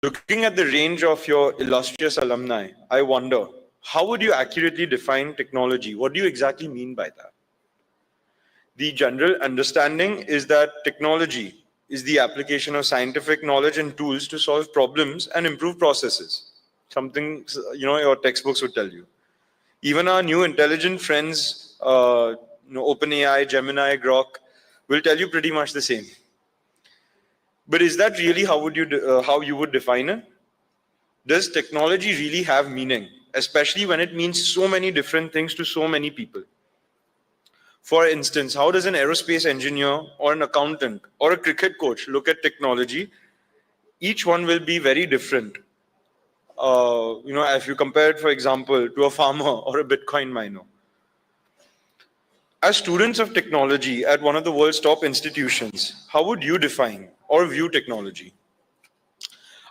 Looking at the range of your illustrious alumni, I wonder, how would you accurately define technology? What do you exactly mean by that? The general understanding is that technology is the application of scientific knowledge and tools to solve problems and improve processes. Something your textbooks would tell you. Even our new intelligent friends, OpenAI, Gemini, Grok, will tell you pretty much the same. But is that really how you would define it? Does technology really have meaning, especially when it means so many different things to so many people? For instance, how does an aerospace engineer or an accountant or a cricket coach look at technology? Each one will be very different. If you compare it, for example, to a farmer or a Bitcoin miner. As students of technology at one of the world's top institutions, how would you define or view technology?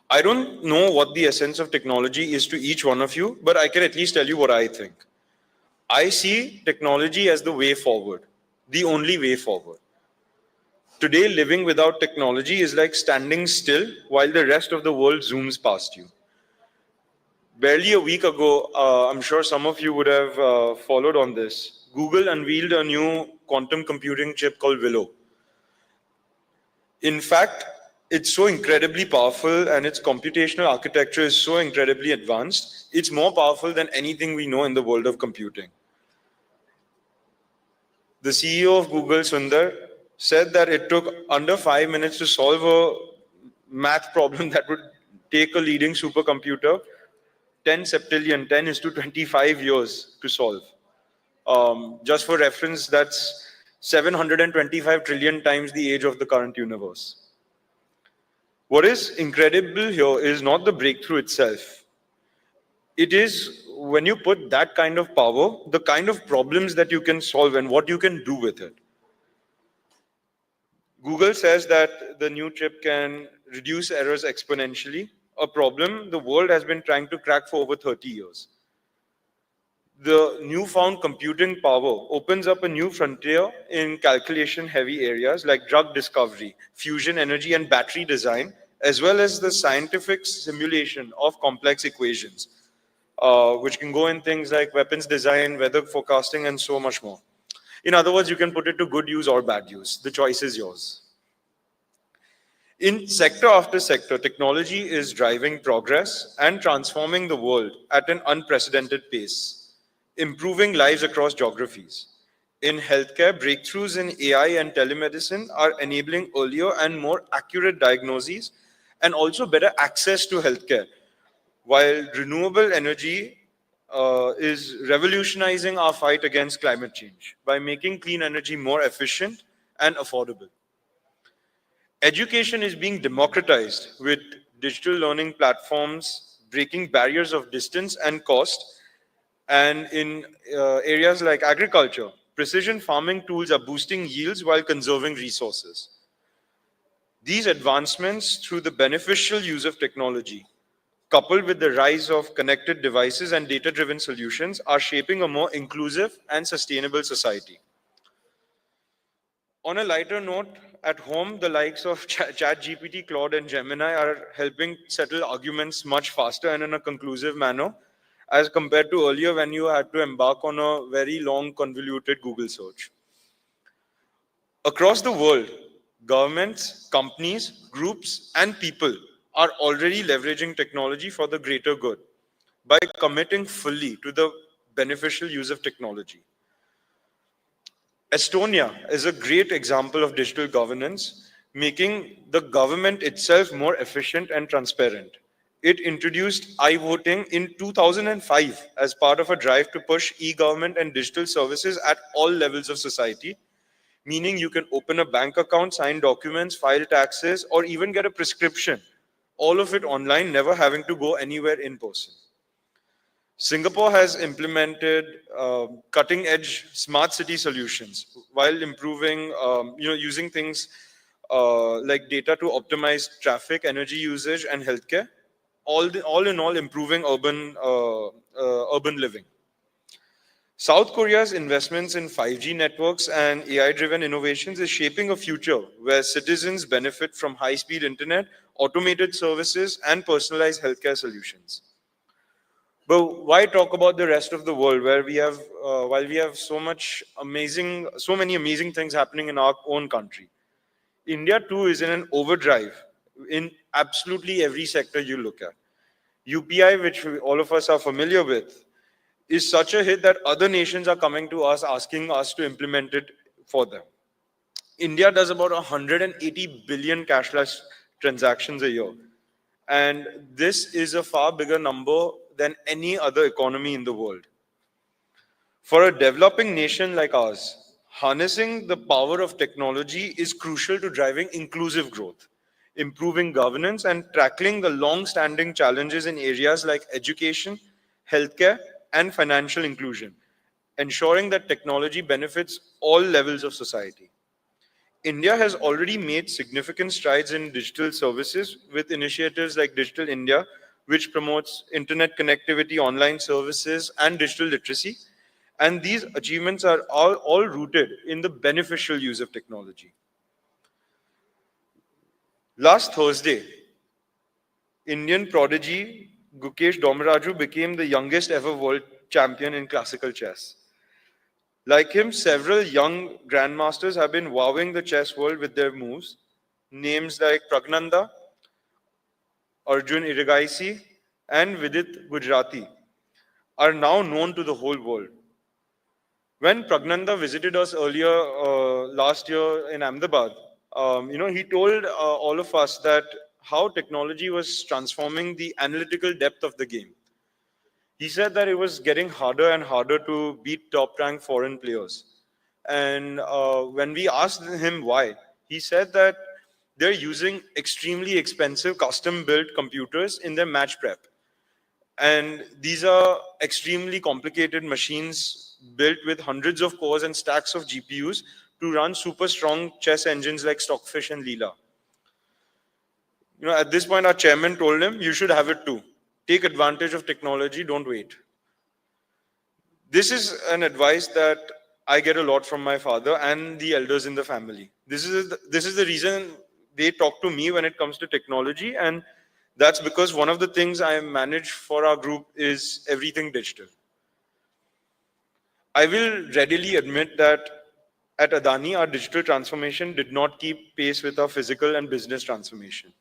I don't know what the essence of technology is to each one of you, but I can at least tell you what I think. I see technology as the way forward, the only way forward. Today, living without technology is like standing still while the rest of the world zooms past you. Barely a week ago, I'm sure some of you would have followed on this. Google unveiled a new quantum computing chip called Willow. In fact, it's so incredibly powerful and its computational architecture is so incredibly advanced, it's more powerful than anything we know in the world of computing. The CEO of Google, Sundar, said that it took under 5 minutes to solve a math problem that would take a leading supercomputer 10 septillion, 10 is to 25 years to solve. Just for reference, that's 725 trillion times the age of the current universe. What is incredible here is not the breakthrough itself. It is when you put that kind of power, the kind of problems that you can solve and what you can do with it. Google says that the new chip can reduce errors exponentially, a problem the world has been trying to crack for over 30 years. The newfound computing power opens up a new frontier in calculation-heavy areas like drug discovery, fusion energy, and battery design, as well as the scientific simulation of complex equations, which can go in things like weapons design, weather forecasting, and so much more. In other words, you can put it to good use or bad use. The choice is yours. In sector after sector, technology is driving progress and transforming the world at an unprecedented pace, improving lives across geographies. In healthcare, breakthroughs in AI and telemedicine are enabling earlier and more accurate diagnoses and also better access to healthcare, while renewable energy is revolutionizing our fight against climate change by making clean energy more efficient and affordable. Education is being democratized with digital learning platforms breaking barriers of distance and cost. And in areas like agriculture, precision farming tools are boosting yields while conserving resources. These advancements through the beneficial use of technology, coupled with the rise of connected devices and data-driven solutions, are shaping a more inclusive and sustainable society. On a lighter note, at home, the likes of ChatGPT, Claude, and Gemini are helping settle arguments much faster and in a conclusive manner, as compared to earlier when you had to embark on a very long, convoluted Google search. Across the world, governments, companies, groups, and people are already leveraging technology for the greater good by committing fully to the beneficial use of technology. Estonia is a great example of digital governance, making the government itself more efficient and transparent. It introduced e-voting in 2005 as part of a drive to push e-government and digital services at all levels of society, meaning you can open a bank account, sign documents, file taxes, or even get a prescription. All of it online, never having to go anywhere in person. Singapore has implemented cutting-edge smart city solutions while improving, using things like data to optimize traffic, energy usage, and healthcare. All in all, improving urban living. South Korea's investments in 5G networks and AI-driven innovations is shaping a future where citizens benefit from high-speed internet, automated services, and personalized healthcare solutions. But why talk about the rest of the world where we have, while we have so many amazing things happening in our own country? India too is in an overdrive in absolutely every sector you look at. UPI, which all of us are familiar with, is such a hit that other nations are coming to us asking us to implement it for them. India does about 180 billion cashless transactions a year. And this is a far bigger number than any other economy in the world. For a developing nation like ours, harnessing the power of technology is crucial to driving inclusive growth, improving governance, and tackling the long standing challenges in areas like education, healthcare, and financial inclusion, ensuring that technology benefits all levels of society. India has already made significant strides in digital services with initiatives like Digital India, which promotes internet connectivity, online services, and digital literacy. And these achievements are all rooted in the beneficial use of technology. Last Thursday, Indian prodigy Gukesh Domaraju became the youngest ever world champion in classical chess. Like him, several young grandmasters have been wowing the chess world with their moves. Names like Pragnanda, Arjun Irigaisi, and Vidit Gujarati are now known to the whole world. When Pragnanda visited us earlier last year in Ahmedabad, he told all of us that how technology was transforming the analytical depth of the game. He said that it was getting harder and harder to beat top-ranked foreign players. And when we asked him why, he said that they're using extremely expensive custom-built computers in their match prep. And these are extremely complicated machines built with hundreds of cores and stacks of GPUs to run super strong chess engines like Stockfish and Leela. At this point, our chairman told him, you should have it too. Take advantage of technology, don't wait. This is an advice that I get a lot from my father and the elders in the family. This is the reason they talk to me when it comes to technology, and that's because one of the things I manage for our group is everything digital. I will readily admit that at Adani, our digital transformation did not keep pace with our physical and business transformation.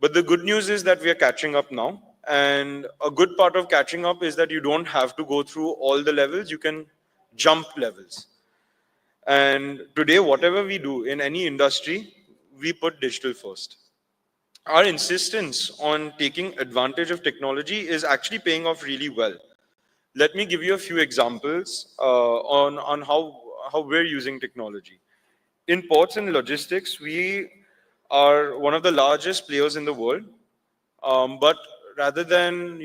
But the good news is that we are catching up now. And a good part of catching up is that you don't have to go through all the levels, you can jump levels. And today, whatever we do in any industry, we put digital first. Our insistence on taking advantage of technology is actually paying off really well. Let me give you a few examples on how we're using technology. In ports and logistics, we are one of the largest players in the world. But rather than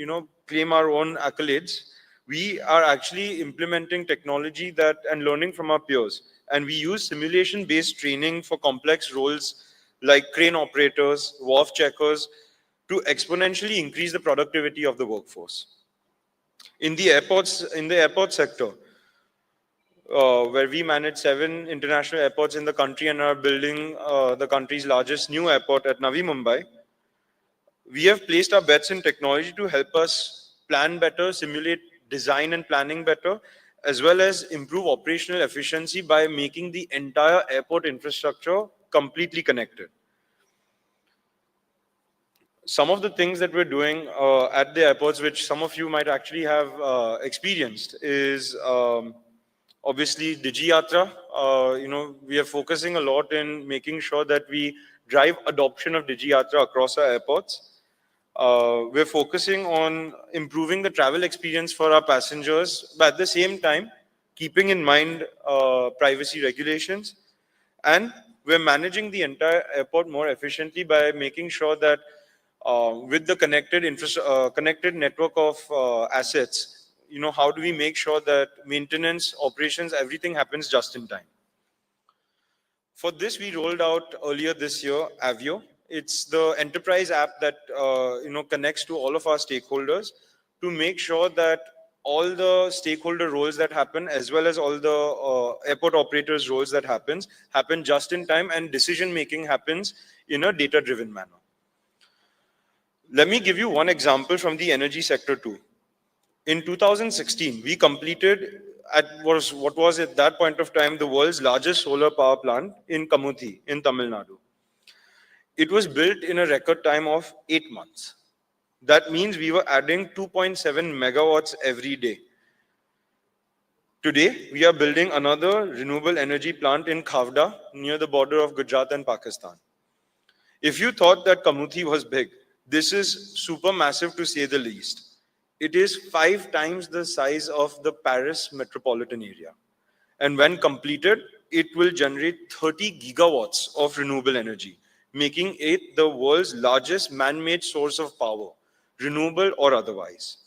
claim our own accolades, we are actually implementing technology that and learning from our peers. And we use simulation-based training for complex roles like crane operators, wharf checkers, to exponentially increase the productivity of the workforce. In the airport sector, where we manage 7 international airports in the country and are building the country's largest new airport at Navi Mumbai, we have placed our bets in technology to help us plan better, simulate design and planning better, as well as improve operational efficiency by making the entire airport infrastructure completely connected. Some of the things that we're doing at the airports, which some of you might actually have experienced, is obviously DigiYatra. We are focusing a lot in making sure that we drive adoption of DigiYatra across our airports. We're focusing on improving the travel experience for our passengers, but at the same time, keeping in mind privacy regulations. And we're managing the entire airport more efficiently by making sure that with the connected network of assets, how do we make sure that maintenance, operations, everything happens just in time? For this, we rolled out earlier this year, Avio. It's the enterprise app that connects to all of our stakeholders to make sure that all the stakeholder roles that happen, as well as all the airport operators roles that happen just in time, and decision making happens in a data driven manner. Let me give you one example from the energy sector too. In 2016, we completed what was at that point of time the world's largest solar power plant in Kamuthi in Tamil Nadu. It was built in a record time of 8 months. That means we were adding 2.7 megawatts every day. Today, we are building another renewable energy plant in Khavda, near the border of Gujarat and Pakistan. If you thought that Kamuthi was big, this is super massive to say the least. It is 5 times the size of the Paris metropolitan area. And when completed, it will generate 30 gigawatts of renewable energy, making it the world's largest man-made source of power, renewable or otherwise.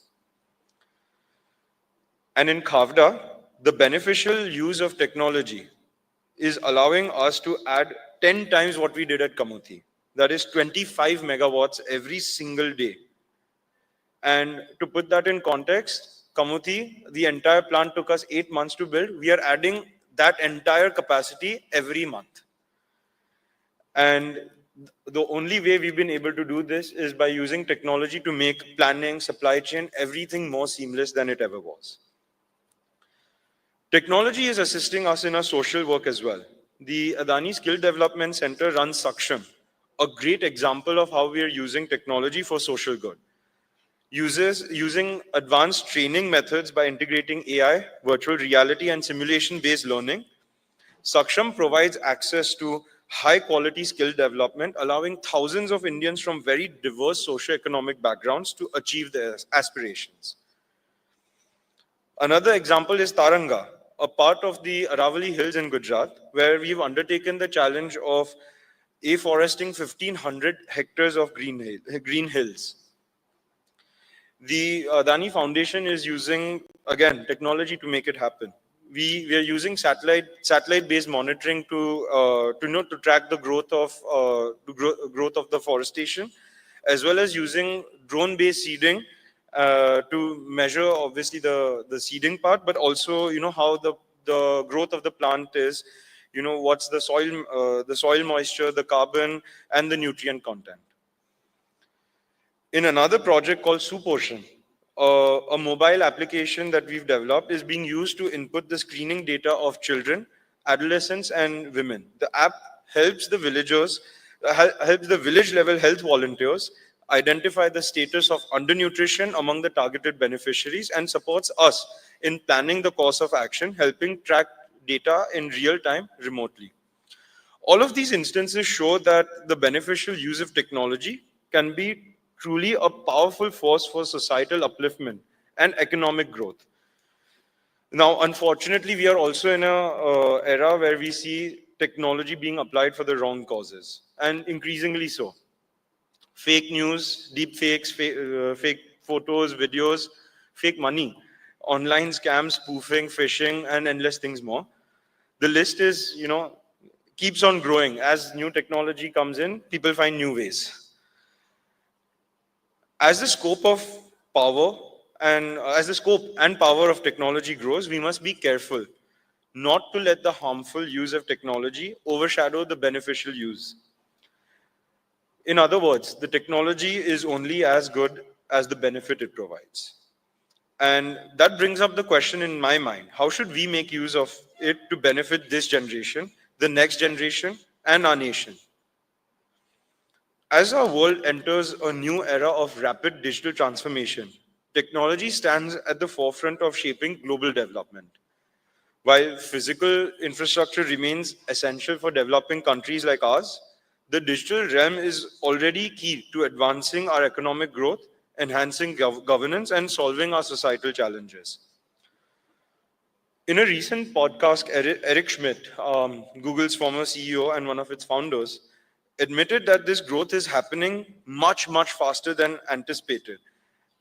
And in Khavda, the beneficial use of technology is allowing us to add 10 times what we did at Kamuthi. That is 25 megawatts every single day. And to put that in context, Kamuthi, the entire plant took us 8 months to build. We are adding that entire capacity every month. And the only way we've been able to do this is by using technology to make planning, supply chain, everything more seamless than it ever was. Technology is assisting us in our social work as well. The Adani Skill Development Center runs Saksham, a great example of how we are using technology for social good. Using advanced training methods by integrating AI, virtual reality, and simulation-based learning, Saksham provides access to high-quality skill development, allowing thousands of Indians from very diverse socio-economic backgrounds to achieve their aspirations. Another example is Taranga, a part of the Aravalli Hills in Gujarat, where we've undertaken the challenge of afforesting 1,500 hectares of green hills. The Adani Foundation is using, again, technology to make it happen. We are using satellite-based monitoring to track the growth of the forestation, as well as using drone-based seeding to measure obviously the seeding part, but also how the growth of the plant is, what's the soil moisture, the carbon, and the nutrient content. In another project called Suportion, a mobile application that we've developed is being used to input the screening data of children, adolescents, and women. The app helps the village level health volunteers identify the status of undernutrition among the targeted beneficiaries and supports us in planning the course of action, helping track data in real time remotely. All of these instances show that the beneficial use of technology can be truly a powerful force for societal upliftment and economic growth. Now, unfortunately, we are also in an era where we see technology being applied for the wrong causes, and increasingly so. Fake news, deep fakes, fake photos, videos, fake money, online scams, spoofing, phishing, and endless things more. The list is, keeps on growing. As new technology comes in, people find new ways. As the scope and power of technology grows, we must be careful not to let the harmful use of technology overshadow the beneficial use. In other words, the technology is only as good as the benefit it provides. And that brings up the question in my mind: how should we make use of it to benefit this generation, the next generation, and our nation? As our world enters a new era of rapid digital transformation, technology stands at the forefront of shaping global development. While physical infrastructure remains essential for developing countries like ours, the digital realm is already key to advancing our economic growth, enhancing governance, and solving our societal challenges. In a recent podcast, Eric Schmidt, Google's former CEO and one of its founders, admitted that this growth is happening much, much faster than anticipated.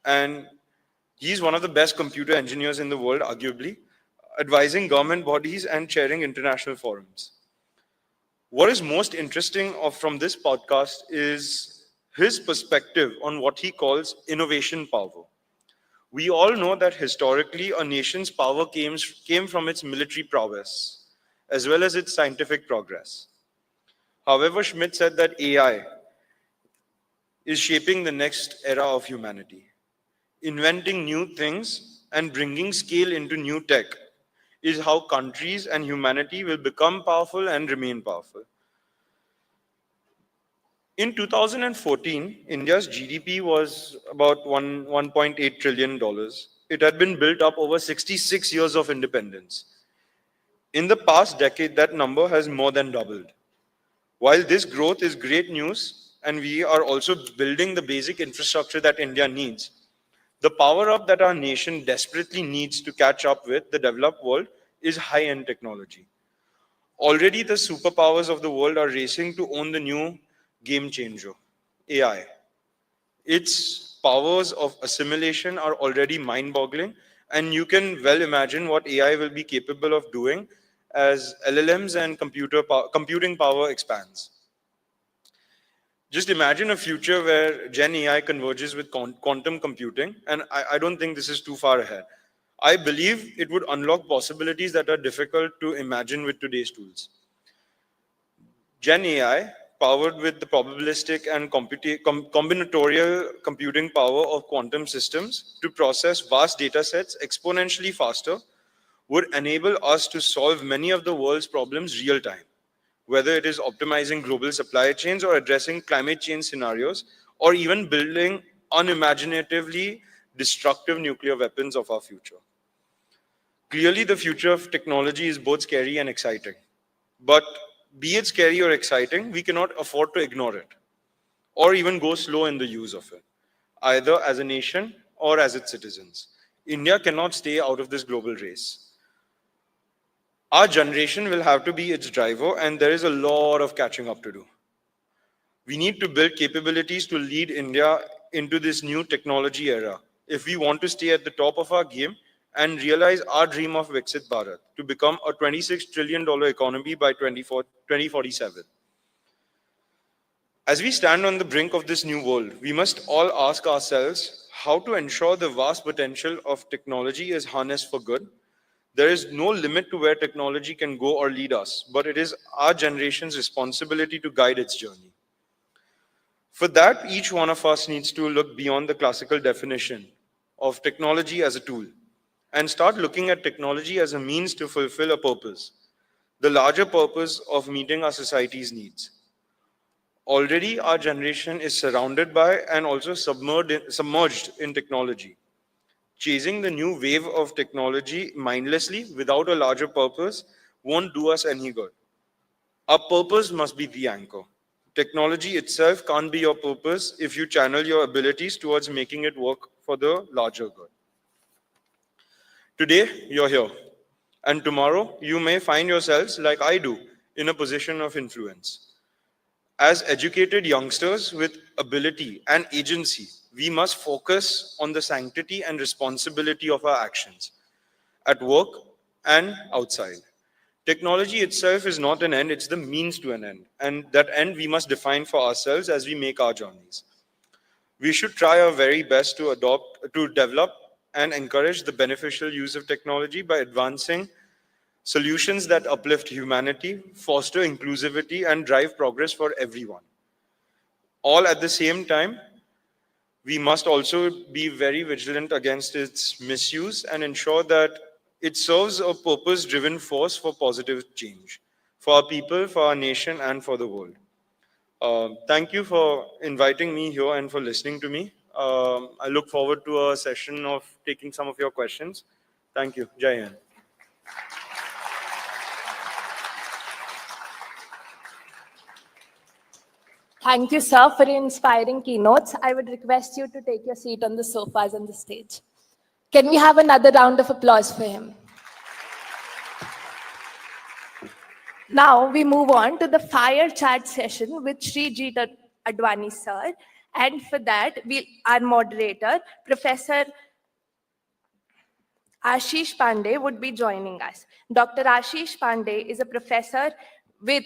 And he's one of the best computer engineers in the world, arguably, advising government bodies and chairing international forums. What is most interesting from this podcast is his perspective on what he calls innovation power. We all know that historically a nation's power came from its military prowess, as well as its scientific progress. However, Schmidt said that AI is shaping the next era of humanity. Inventing new things and bringing scale into new tech is how countries and humanity will become powerful and remain powerful. In 2014, India's GDP was about $1.8 trillion. It had been built up over 66 years of independence. In the past decade, that number has more than doubled. While this growth is great news, and we are also building the basic infrastructure that India needs, the power up that our nation desperately needs to catch up with the developed world is high-end technology. Already the superpowers of the world are racing to own the new game changer, AI. Its powers of assimilation are already mind-boggling, and you can well imagine what AI will be capable of doing as LLMs and computing power expands. Just imagine a future where Gen AI converges with quantum computing, and I don't think this is too far ahead. I believe it would unlock possibilities that are difficult to imagine with today's tools. Gen AI, powered with the probabilistic and combinatorial computing power of quantum systems to process vast data sets exponentially faster, would enable us to solve many of the world's problems real time, whether it is optimizing global supply chains or addressing climate change scenarios, or even building unimaginatively destructive nuclear weapons of our future. Clearly, the future of technology is both scary and exciting. But be it scary or exciting, we cannot afford to ignore it, or even go slow in the use of it, either as a nation or as its citizens. India cannot stay out of this global race. Our generation will have to be its driver, and there is a lot of catching up to do. We need to build capabilities to lead India into this new technology era if we want to stay at the top of our game and realize our dream of Viksit Bharat to become a $26 trillion economy by 2047. As we stand on the brink of this new world, we must all ask ourselves how to ensure the vast potential of technology is harnessed for good. There is no limit to where technology can go or lead us, but it is our generation's responsibility to guide its journey. For that, each one of us needs to look beyond the classical definition of technology as a tool and start looking at technology as a means to fulfill a purpose, the larger purpose of meeting our society's needs. Already, our generation is surrounded by and also submerged in technology. Chasing the new wave of technology mindlessly without a larger purpose won't do us any good. Our purpose must be the anchor. Technology itself can't be your purpose if you channel your abilities towards making it work for the larger good. Today, you're here. And tomorrow, you may find yourselves, like I do, in a position of influence. As educated youngsters with ability and agency, we must focus on the sanctity and responsibility of our actions at work and outside. Technology itself is not an end, it's the means to an end. And that end we must define for ourselves as we make our journeys. We should try our very best to develop and encourage the beneficial use of technology by advancing solutions that uplift humanity, foster inclusivity, and drive progress for everyone. All at the same time, we must also be very vigilant against its misuse and ensure that it serves a purpose-driven force for positive change, for our people, for our nation, and for the world. Thank you for inviting me here and for listening to me. I look forward to a session of taking some of your questions. Thank you. Jai Hind. Thank you, sir, for your inspiring keynotes. I would request you to take your seat on the sofas on the stage. Can we have another round of applause for him? Now we move on to the fire chat session with Sri Jeet Advani, sir. And for that, our moderator, Professor Ashish Pandey, would be joining us. Dr. Ashish Pandey is a professor with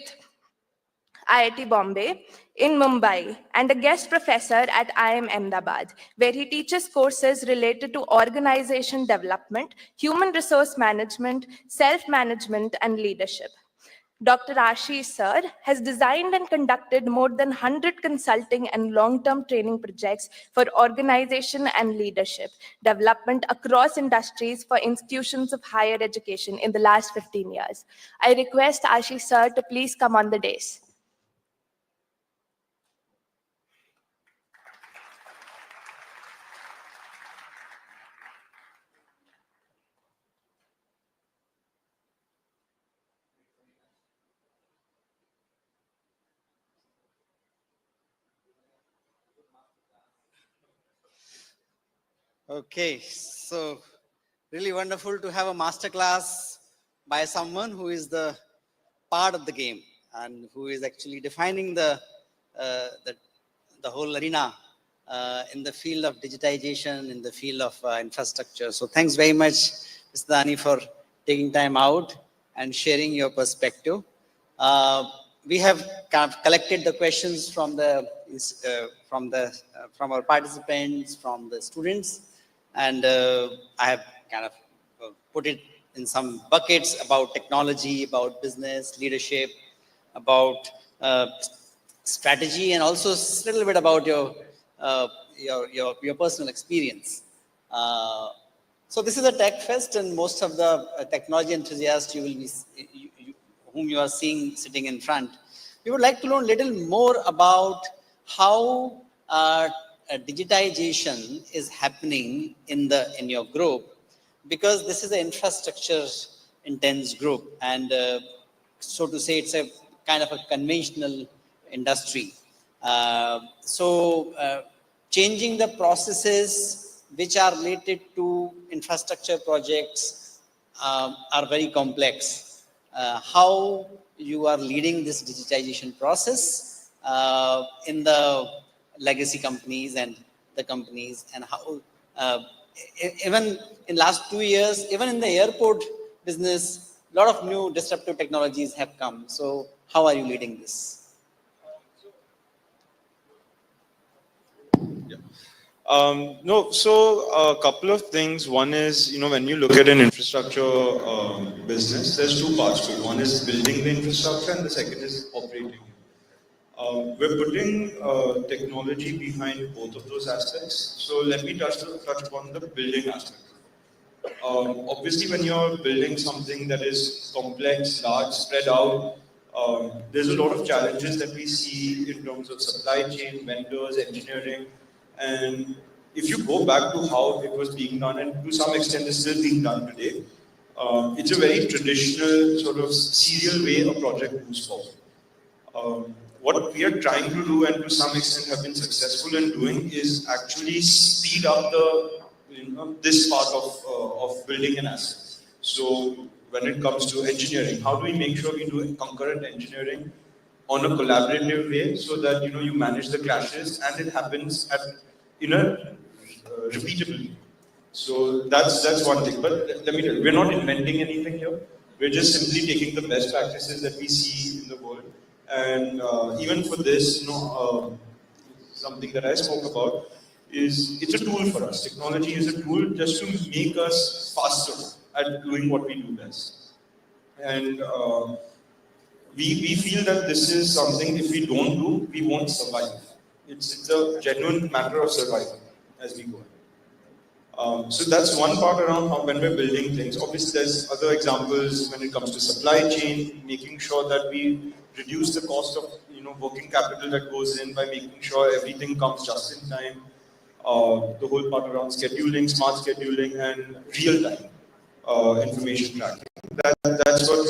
IIT Bombay in Mumbai and a guest professor at IIM Ahmedabad, where he teaches courses related to organization development, human resource management, self-management, and leadership. Dr. Ashish Sir has designed and conducted more than 100 consulting and long-term training projects for organization and leadership development across industries for institutions of higher education in the last 15 years. I request Ashish Sir to please come on the dais. Okay, so really wonderful to have a masterclass by someone who is the part of the game and who is actually defining uh, the, the whole arena in the field of digitization, in the field of infrastructure. So thanks very much, Mr. Dani, for taking time out and sharing your perspective. We have kind of collected the questions from from our participants, from the students, and I have kind of put it in some buckets about technology, about business, leadership, about strategy, and also a little bit about your personal experience. So this is a tech fest, and most of the technology enthusiasts whom you are seeing sitting in front, we would like to learn a little more about how digitization is happening in your group, because this is an infrastructure intense group, and so to say, it's a kind of a conventional industry. Changing the processes which are related to infrastructure projects are very complex. How you are leading this digitization process in the legacy companies and the companies, and how even in last 2 years, even in the airport business, a lot of new disruptive technologies have come. So how are you leading this? No, so a couple of things. One is, when you look at an infrastructure business, there's two parts to it. One is building the infrastructure, and the second is operating it. We're putting technology behind both of those aspects. So let me touch upon the building aspect. Obviously, when you're building something that is complex, large, spread out, there's a lot of challenges that we see in terms of supply chain, vendors, engineering. And if you go back to how it was being done, and to some extent is still being done today, it's a very traditional sort of serial way a project moves forward. What we are trying to do, and to some extent have been successful in doing, is actually speed up this part of building an asset. So when it comes to engineering, how do we make sure we do concurrent engineering on a collaborative way, so that you manage the clashes and it happens in a repeatable way. So that's one thing. But let me tell you, we're not inventing anything here. We're just simply taking the best practices that we see in the world. And even for this, something that I spoke about is it's a tool for us. Technology is a tool just to make us faster at doing what we do best. And we feel that this is something, if we don't do, we won't survive. It's a genuine matter of survival as we go. So that's one part around how when we're building things. Obviously, there's other examples when it comes to supply chain, making sure that we reduce the cost of working capital that goes in by making sure everything comes just in time. The whole part around scheduling, smart scheduling, and real-time information tracking. That's what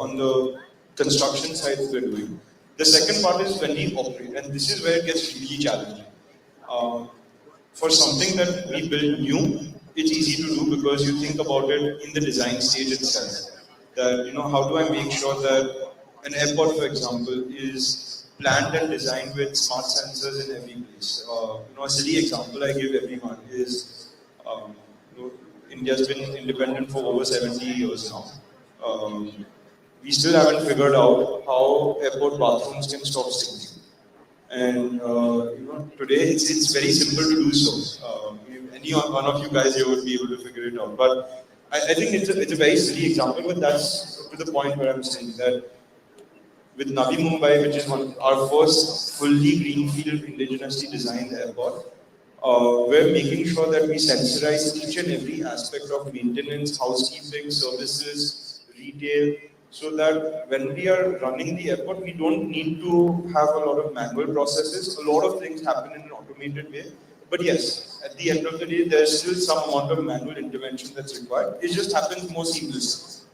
on the construction side we're doing. The second part is when we operate, and this is where it gets really challenging. For something that we build new, it's easy to do because you think about it in the design stage itself. That how do I make sure that an airport, for example, is planned and designed with smart sensors in every place. A silly example I give everyone is India's been independent for over 70 years now. We still haven't figured out how airport bathrooms can stop stinking. And today it's very simple to do so. Any one of you guys here would be able to figure it out. But I think it's a very silly example, but that's to the point where I'm saying that with Navi Mumbai, which is our first fully greenfield indigenously designed airport, we're making sure that we sensorize each and every aspect of maintenance, housekeeping, services, retail, so that when we are running the airport, we don't need to have a lot of manual processes. A lot of things happen in an automated way. But yes, at the end of the day, there's still some amount of manual intervention that's required. It just happens more seamlessly.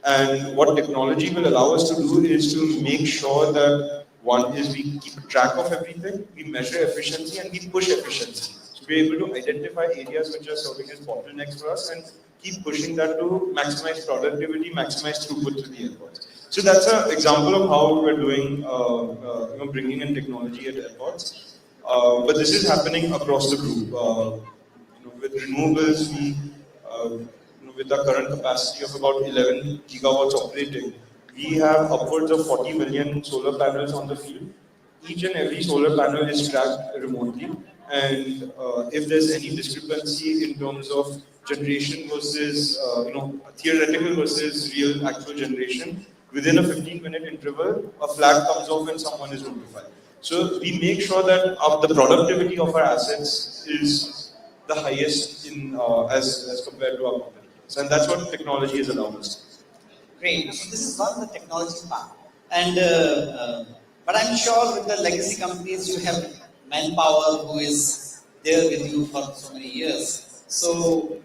And what technology will allow us to do is to make sure that one is we keep track of everything, we measure efficiency, and we push efficiency. So we're able to identify areas which are serving as bottlenecks for us and keep pushing that to maximize productivity, maximize throughput to the airports. So that's an example of how we're doing, bringing in technology at airports. But this is happening across the group. With renewables, with our current capacity of about 11 gigawatts operating, we have upwards of 40 million solar panels on the field. Each and every solar panel is tracked remotely, and if there's any discrepancy in terms of generation versus, theoretical versus real actual generation, within a 15-minute interval, a flag comes off and someone is notified. So we make sure that the productivity of our assets is the highest in as compared to our competitors, and that's what technology is allowing us to. Great. So this is one the technology part, and but I'm sure with the legacy companies you have manpower who is there with you for so many years. So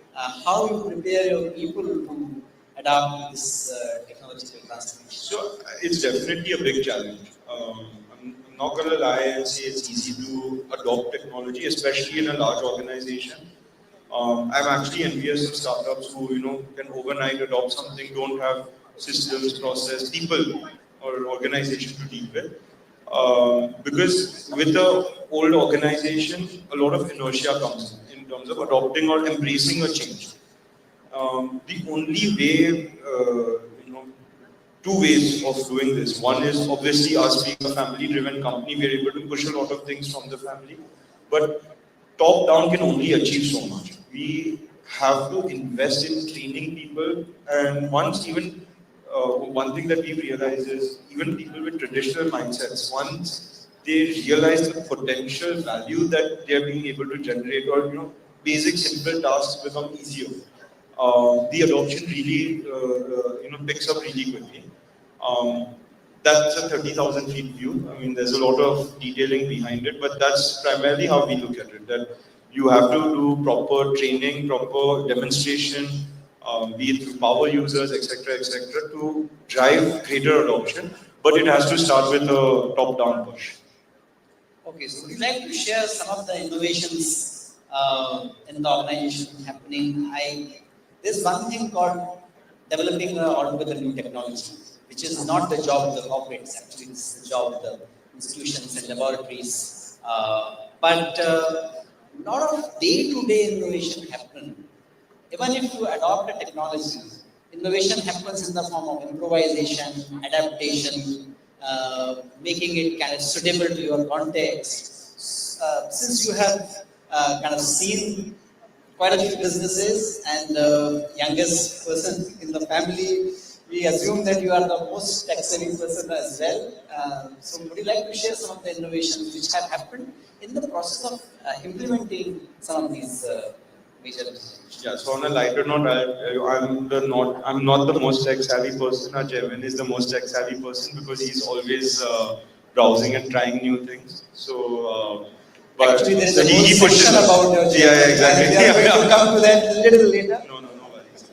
how you prepare your people to adapt this technological transformation? So it's definitely a big challenge. I'm not going to lie and say it's easy to adopt technology, especially in a large organization. I'm actually envious of startups who can overnight adopt something, don't have systems, process, people, or organization to deal with. Because with the old organization, a lot of inertia comes in terms of adopting or embracing a change. The only way, two ways of doing this. One is obviously us being a family-driven company, we're able to push a lot of things from the family, but top-down can only achieve so much. We have to invest in training people, and one thing that we've realized is even people with traditional mindsets, once they realize the potential value that they're being able to generate, or basic simple tasks become easier. The adoption really picks up really quickly. Um, that's a 30,000 feet view. I mean, there's a lot of detailing behind it, but that's primarily how we look at it. That you have to do proper training, proper demonstration, be it through power users, etc., to drive greater adoption. But it has to start with a top-down push. Okay, so would you like to share some of the innovations in the organization happening? There's one thing called developing altogether new technology, which is not the job of the corporates. Actually, it's the job of the institutions and laboratories. But a lot of day-to-day innovation happen. Even if you adopt a technology, innovation happens in the form of improvisation, adaptation, making it kind of suitable to your context. Since you have kind of seen quite a few businesses and youngest person in the family, we assume that you are the most tech-savvy person as well. So would you like to share some of the innovations which have happened in the process of implementing some of these major innovations? Yeah, so on a lighter note, I'm not the most tech-savvy person. Our chairman is the most tech-savvy person because he's always browsing and trying new things. So, but Actually, there is so a whole he pushes section us. about your Yeah, yeah, exactly. We are going to come to that a little later. No worries.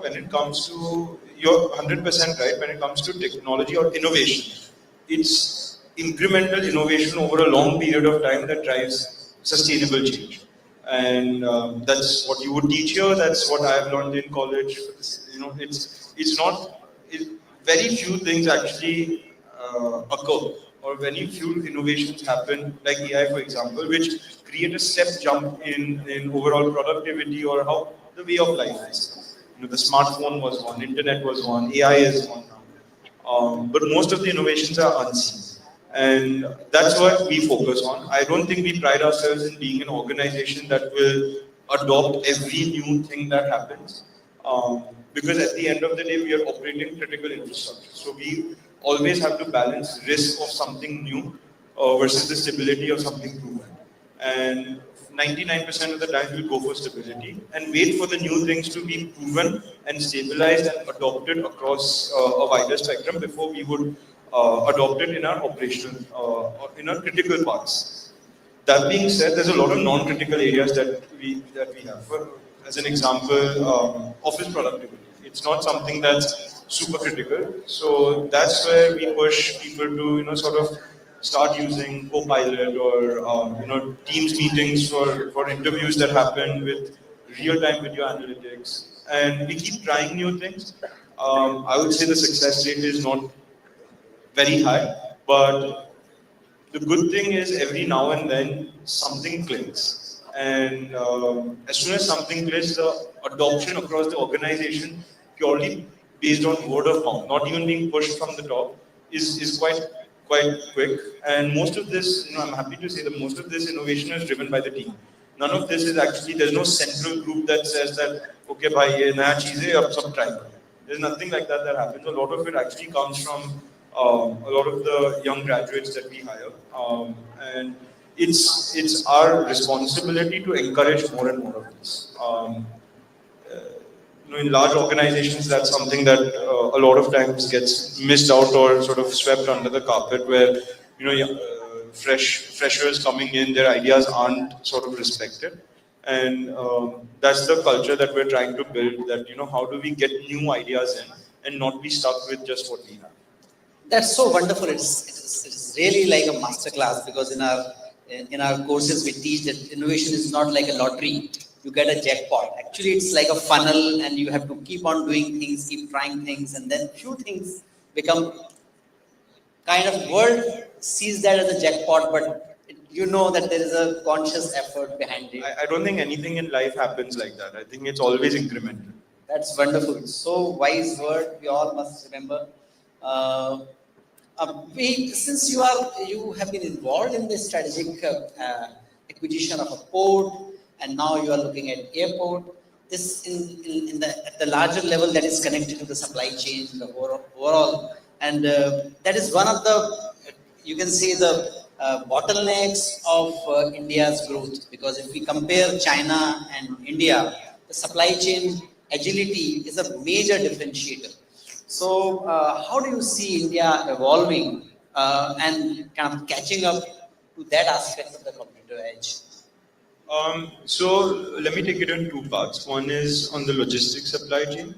When it comes to, you're 100% right, when it comes to technology or innovation, it's incremental innovation over a long period of time that drives sustainable change. And that's what you would teach here, that's what I've learned in college. It's not, very few things actually occur, or very few innovations happen, like AI, for example, which create a step jump in overall productivity or how the way of life is. The smartphone was one, internet was one, AI is one now. But most of the innovations are unseen. And that's what we focus on. I don't think we pride ourselves in being an organization that will adopt every new thing that happens. Because at the end of the day, we are operating critical infrastructure. So we always have to balance risk of something new versus the stability of something proven. And 99% of the time we'll go for stability and wait for the new things to be proven and stabilized and adopted across a wider spectrum before we would adopt it in our operational, or in our critical parts. That being said, there's a lot of non-critical areas that we have. As an example, office productivity. It's not something that's super critical. So that's where we push people to sort of start using Copilot or Teams meetings for interviews that happen with real-time video analytics. And we keep trying new things. I would say the success rate is not very high, but the good thing is every now and then something clicks. And as soon as something clicks, the adoption across the organization, purely based on word of mouth, not even being pushed from the top, is quite quick. And most of this, I'm happy to say that most of this innovation is driven by the team. None of this is actually, there's no central group that says that, okay, bhai, ye naya cheez hai, ab sab try karo. There's nothing like that happens. A lot of it actually comes from a lot of the young graduates that we hire. And it's our responsibility to encourage more and more of this. In large organizations, that's something that a lot of times gets missed out or sort of swept under the carpet, where freshers coming in, their ideas aren't sort of respected, and that's the culture that we're trying to build. That how do we get new ideas in and not be stuck with just what we have. That's so wonderful. It's really like a masterclass, because in our courses we teach that innovation is not like a lottery. You get a jackpot. Actually, it's like a funnel, and you have to keep on doing things, keep trying things, and then few things become kind of world sees that as a jackpot, but you know that there is a conscious effort behind it. I don't think anything in life happens like that. I think it's always incremental. That's wonderful. So wise word. We all must remember. Since you have been involved in the strategic acquisition of a port, and now you are looking at airport. This at the larger level that is connected to the supply chain, the overall, and that is one of the, you can say, the bottlenecks of India's growth. Because if we compare China and India, the supply chain agility is a major differentiator. So, how do you see India evolving and kind of catching up to that aspect of the competitive edge? So let me take it in two parts. One is on the logistics supply chain.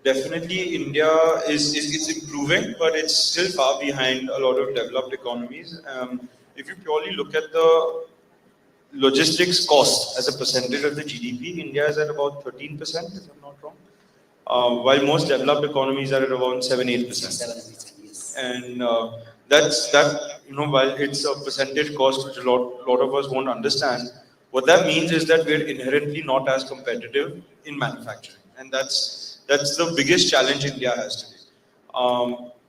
Definitely, India is improving, but it's still far behind a lot of developed economies. If you purely look at the logistics cost as a percentage of the GDP, India is at about 13%, if I'm not wrong. While most developed economies are at around 7-8%. 7%, yes. And while it's a percentage cost, which a lot of us won't understand, what that means is that we're inherently not as competitive in manufacturing, and that's the biggest challenge India has today.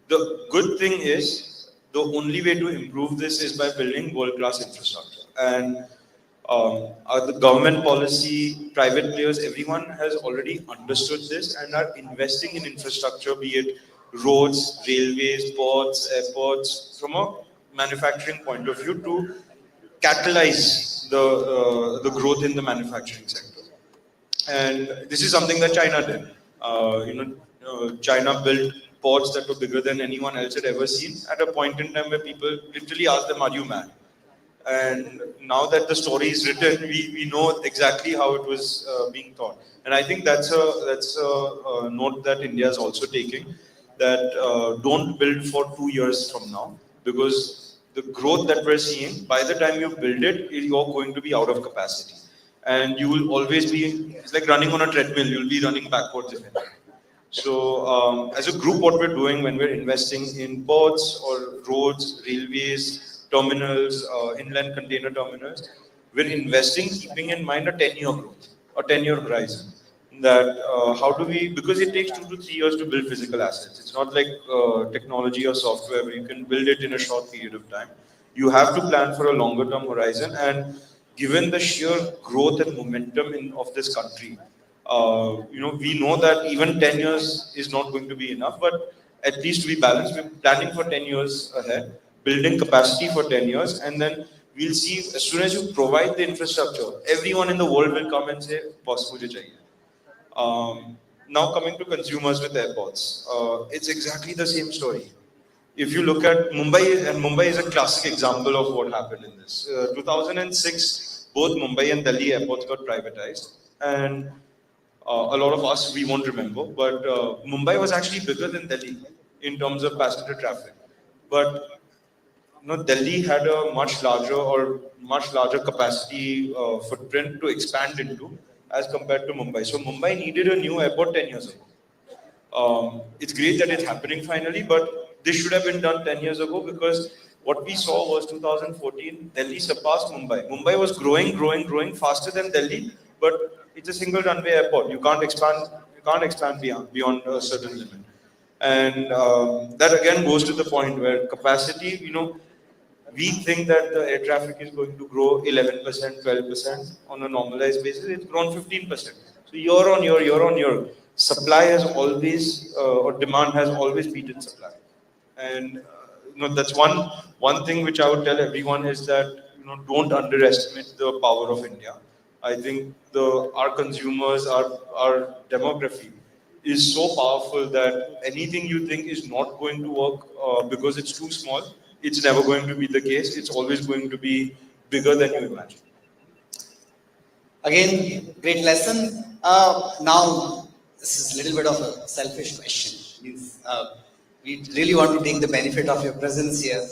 The good thing is, the only way to improve this is by building world-class infrastructure. And the government policy, private players, everyone has already understood this and are investing in infrastructure, be it roads, railways, ports, airports, from a manufacturing point of view, to catalyze the growth in the manufacturing sector. And this is something that China did. China built ports that were bigger than anyone else had ever seen at a point in time where people literally asked them, "Are you mad?" And now that the story is written, we know exactly how it was being thought. And I think that's a note that India is also taking, that don't build for 2 years from now, because the growth that we're seeing, by the time you build it, you're going to be out of capacity. And you will always be, it's like running on a treadmill, you'll be running backwards if anything. So as a group, what we're doing when we're investing in ports or roads, railways, terminals, inland container terminals, we're investing keeping in mind a 10-year growth, a 10-year horizon. that how do we, because it takes 2 to 3 years to build physical assets. It's not like technology or software where you can build it in a short period of time. You have to plan for a longer term horizon, and given the sheer growth and momentum of this country, we know that even 10 years is not going to be enough, but at least to be balanced, we're planning for 10 years ahead, building capacity for 10 years, and then we'll see as soon as you provide the infrastructure, everyone in the world will come and say, boss, mujhe chahiye. Now coming to consumers with airports, it's exactly the same story. If you look at Mumbai, and Mumbai is a classic example of what happened in this. 2006, both Mumbai and Delhi airports got privatized, and a lot of us, we won't remember, but Mumbai was actually bigger than Delhi in terms of passenger traffic. But Delhi had a much larger capacity footprint to expand into as compared to Mumbai. So Mumbai needed a new airport 10 years ago. It's great that it's happening finally, but this should have been done 10 years ago, because what we saw was 2014, Delhi surpassed Mumbai. Mumbai was growing faster than Delhi, but it's a single runway airport. You can't expand beyond a certain limit. And that again goes to the point where capacity, we think that the air traffic is going to grow 11%, 12% on a normalized basis. It's grown 15%. So year on year, supply has always, or demand has always beaten supply. And that's one thing which I would tell everyone is that don't underestimate the power of India. I think our consumers, our demography is so powerful that anything you think is not going to work because it's too small, it's never going to be the case. It's always going to be bigger than you imagine. Again, great lesson. Now, this is a little bit of a selfish question. We really want to take the benefit of your presence here,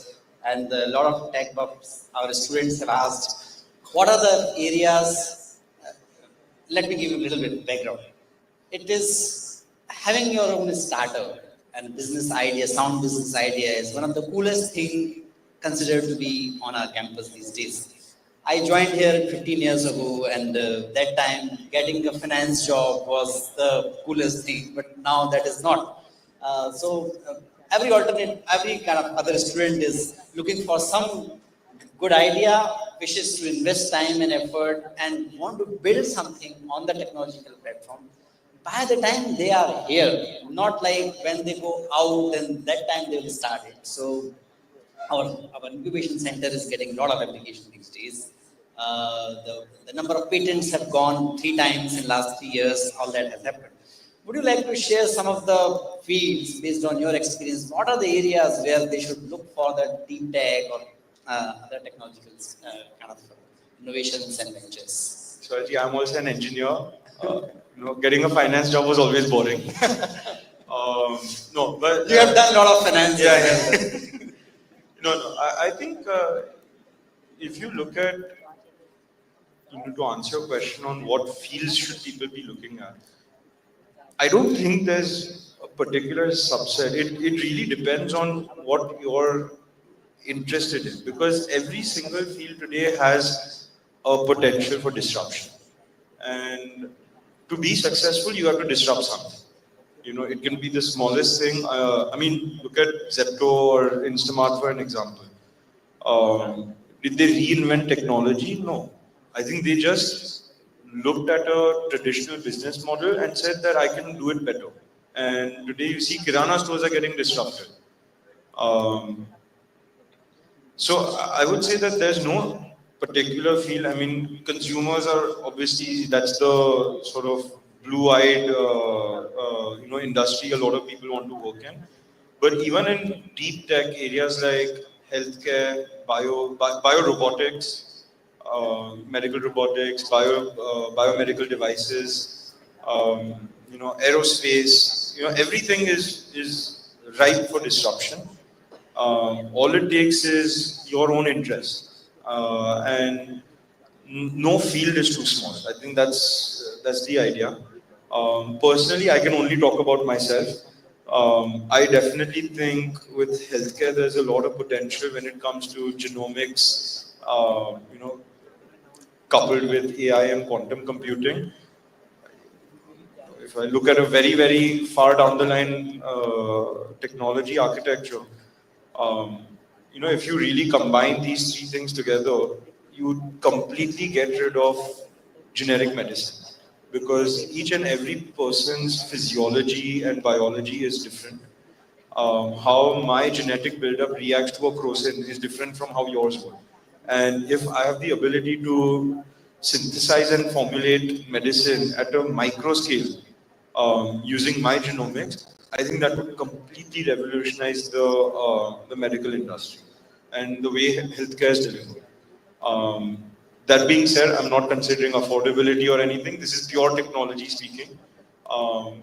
and a lot of tech buffs, our students have asked, what are the areas? Let me give you a little bit of background. It is having your own startup and business idea, sound business idea is one of the coolest thing considered to be on our campus these days. I joined here 15 years ago, and that time getting a finance job was the coolest thing, but now that is not. Every kind of other student is looking for some good idea, wishes to invest time and effort, and want to build something on the technological platform. By the time they are here, not like when they go out and that time they will start it. So our incubation center is getting a lot of application these days. The number of patents have gone 3 times in last 3 years. All that has happened. Would you like to share some of the fields based on your experience? What are the areas where they should look for the deep tech or other technological kind of innovations and ventures? So I'm also an engineer. Getting a finance job was always boring. No, but you have done a lot of finance. Yeah. No. I think if you look at, to answer your question on what fields should people be looking at, I don't think there's a particular subset. It really depends on what you're interested in, because every single field today has a potential for disruption. And to be successful, you have to disrupt something. It can be the smallest thing. Look at Zepto or Instamart for an example. Did they reinvent technology? No. I think they just looked at a traditional business model and said that I can do it better. And today you see Kirana stores are getting disrupted. So I would say that there's no particular field. Consumers are obviously, that's the sort of blue-eyed, industry a lot of people want to work in. But even in deep tech areas like healthcare, biorobotics, medical robotics, biomedical devices, aerospace, everything is ripe for disruption. All it takes is your own interest, and no field is too small. I think that's the idea. Personally, I can only talk about myself. I definitely think with healthcare, there's a lot of potential when it comes to genomics, coupled with AI and quantum computing. if I look at a very, very far down the line technology architecture, if you really combine these three things together, you completely get rid of generic medicine, because each and every person's physiology and biology is different. How my genetic buildup reacts to a crocin is different from how yours would. And if I have the ability to synthesize and formulate medicine at a micro scale using my genomics, I think that would completely revolutionize the medical industry and the way healthcare is delivered. Um, that being said, I'm not considering affordability or anything. This is pure technology speaking. Um,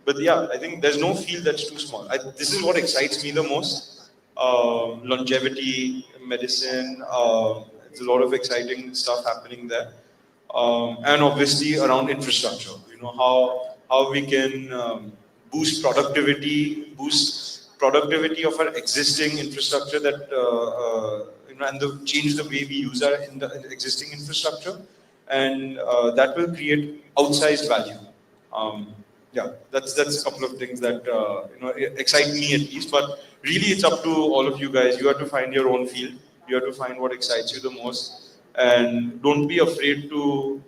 but yeah, I think there's no field that's too small. This is what excites me the most. Longevity, medicine, there's a lot of exciting stuff happening there. And obviously around infrastructure, how we can boost productivity of our existing infrastructure and change the way we use our existing infrastructure, and that will create outsized value. Yeah, that's a couple of things that excite me at least. But really, it's up to all of you guys. You have to find your own field. You have to find what excites you the most, and don't be afraid to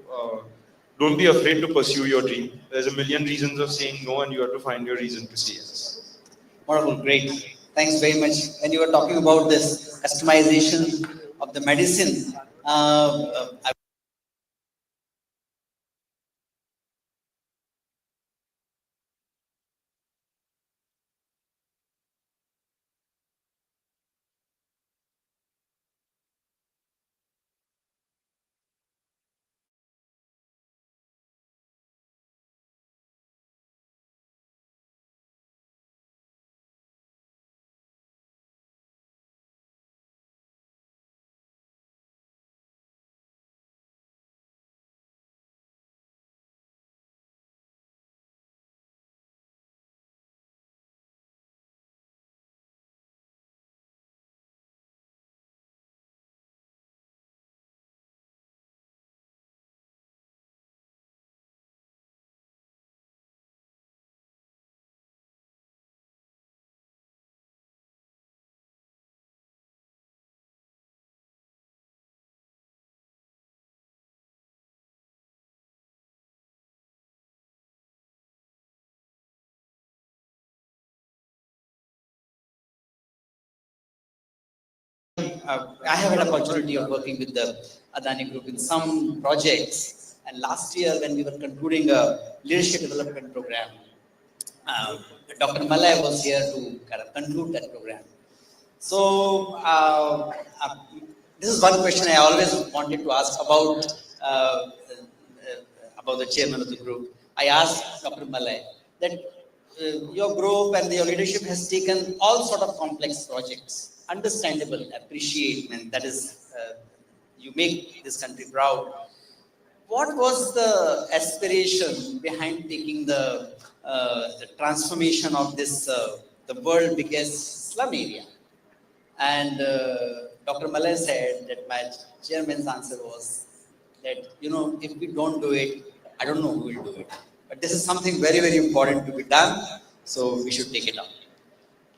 pursue your dream. There's a million reasons of saying no, and you have to find your reason to say yes. Wonderful, great. Thanks very much. When you were talking about this customization of the medicine, I have had an opportunity of working with the Adani Group in some projects. And last year, when we were concluding a leadership development program, Dr. Malay was here to kind of conclude that program. So, this is one question I always wanted to ask about the chairman of the group. I asked Dr. Malay that your group and your leadership has taken all sort of complex projects, understandable, appreciate, and that is, you make this country proud. What was the aspiration behind taking the transformation of this, the world biggest slum area? And Dr. Malay said that my chairman's answer was that, if we don't do it, I don't know who will do it. But this is something very, very important to be done, so we should take it up.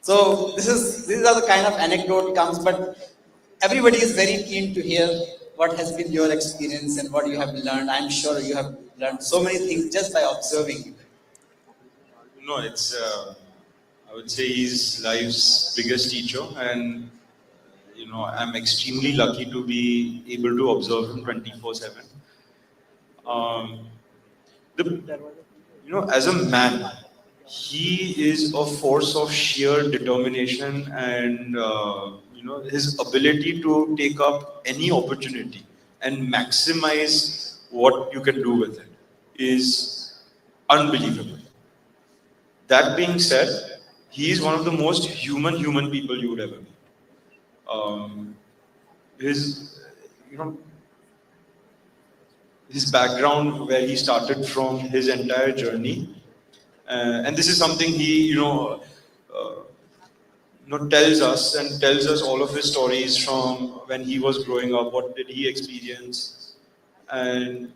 So these are the kind of anecdote comes, but everybody is very keen to hear what has been your experience and what you have learned. I'm sure you have learned so many things just by observing. No, it's I would say he's life's biggest teacher, and I'm extremely lucky to be able to observe him 24/7. As a man, he is a force of sheer determination, and his ability to take up any opportunity and maximize what you can do with it is unbelievable. That being said, he is one of the most human people you would ever meet. His, his background, where he started from, his entire journey, and this is something he, tells us all of his stories from when he was growing up. What did he experience? And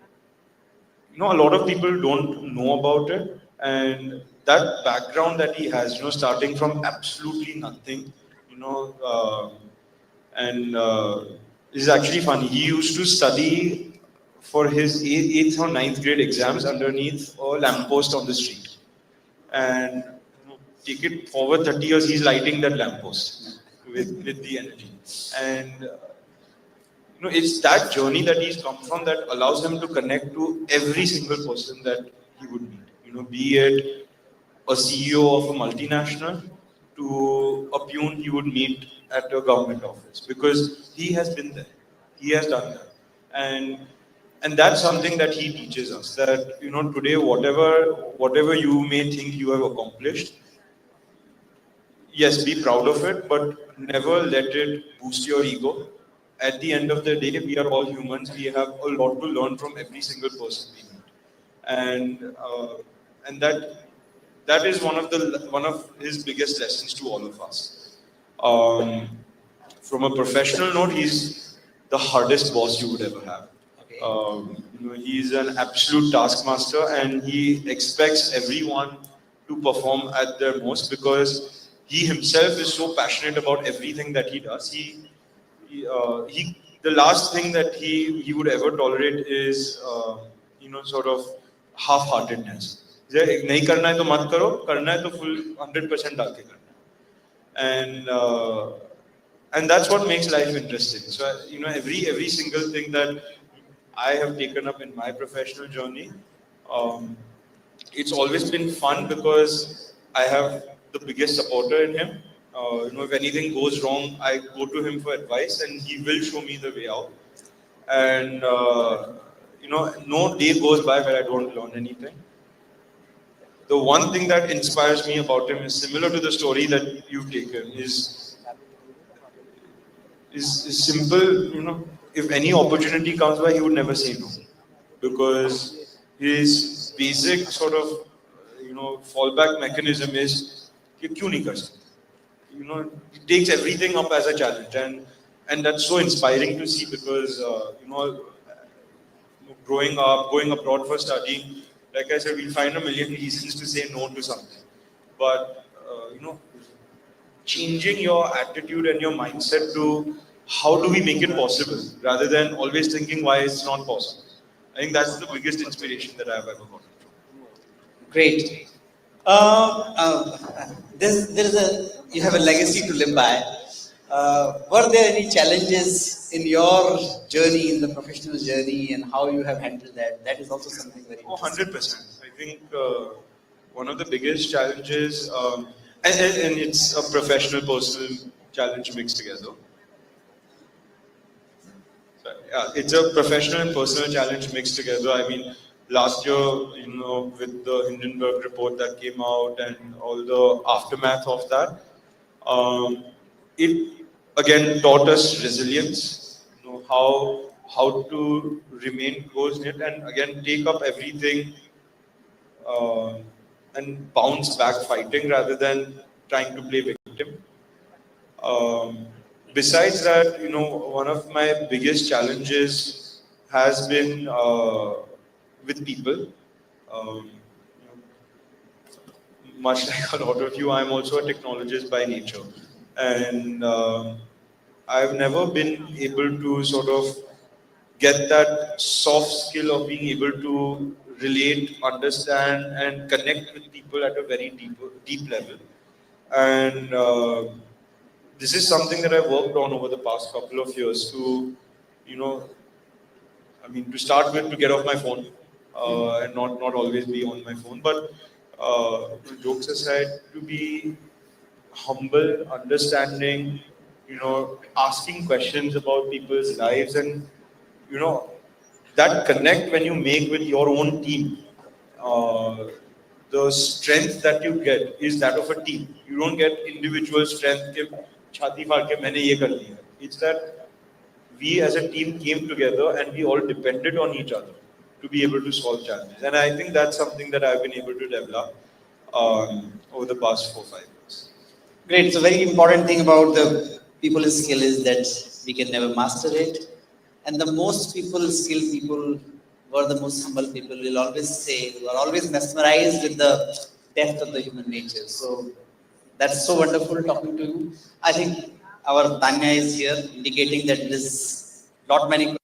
a lot of people don't know about it. And that background that he has, starting from absolutely nothing, you know, and this is actually funny. He used to study for his eighth or ninth grade exams underneath a lamppost on the street. And take it forward 30 years, he's lighting that lamppost with the energy. And it's that journey that he's come from that allows him to connect to every single person that he would meet. Be it a CEO of a multinational to a peon he would meet at a government office, because he has been there, he has done that, and that's something that he teaches us, that today whatever you may think you have accomplished, yes, be proud of it, but never let it boost your ego. At the end of the day, we are all humans. We have a lot to learn from every single person we meet, and that is one of his biggest lessons to all of us. Um, from a professional note, he's the hardest boss you would ever have. Okay. He's an absolute taskmaster, and he expects everyone to perform at their most, because he himself is so passionate about everything that he does. He the last thing that he would ever tolerate is sort of half-heartedness. नहीं करना है तो मत करो, करना है तो full 100% डाल के करना है. And that's what makes life interesting. So every single thing that I have taken up in my professional journey, it's always been fun because I have the biggest supporter in him. If anything goes wrong, I go to him for advice, and he will show me the way out. And no day goes by where I don't learn anything. The one thing that inspires me about him is similar to the story that you've taken. Is simple. If any opportunity comes by, he would never say no, because his basic sort of fallback mechanism is कि क्यों नहीं कर सकते. He takes everything up as a challenge, and that's so inspiring to see, because growing up, going abroad for studying, like I said, we'll find a million reasons to say no to something, but changing your attitude and your mindset to how do we make it possible, rather than always thinking why it's not possible. I think that's the biggest inspiration that I've ever gotten from. Great. You have a legacy to live by. Were there any challenges in your journey, in the professional journey, and how you have handled that? That is also something very interesting. 100%. I think one of the biggest challenges, and it's a professional, personal challenge mixed together. It's a professional and personal challenge mixed together. I mean, last year, with the Hindenburg report that came out and all the aftermath of that, it again taught us resilience, how to remain close-knit and again take up everything and bounce back fighting rather than trying to play victim. Besides that, one of my biggest challenges has been with people. Much like a lot of you, I'm also a technologist by nature, and I've never been able to sort of get that soft skill of being able to relate, understand, and connect with people at a very deep level. And this is something that I've worked on over the past couple of years to, to start with, to get off my phone and not always be on my phone. But jokes aside, to be humble, understanding, asking questions about people's lives, and that connect when you make with your own team. The strength that you get is that of a team. You don't get individual strength. Chhati faad ke maine ye kar liya. It's that we as a team came together and we all depended on each other to be able to solve challenges. And I think that's something that I've been able to develop over the past 4-5 years. Great. So very important thing about the people skill is that we can never master it. And the most people who are the most humble people, will always say, who are always mesmerized with the depth of the human nature. So that's so wonderful talking to you. I think our Tanya is here indicating that it is not many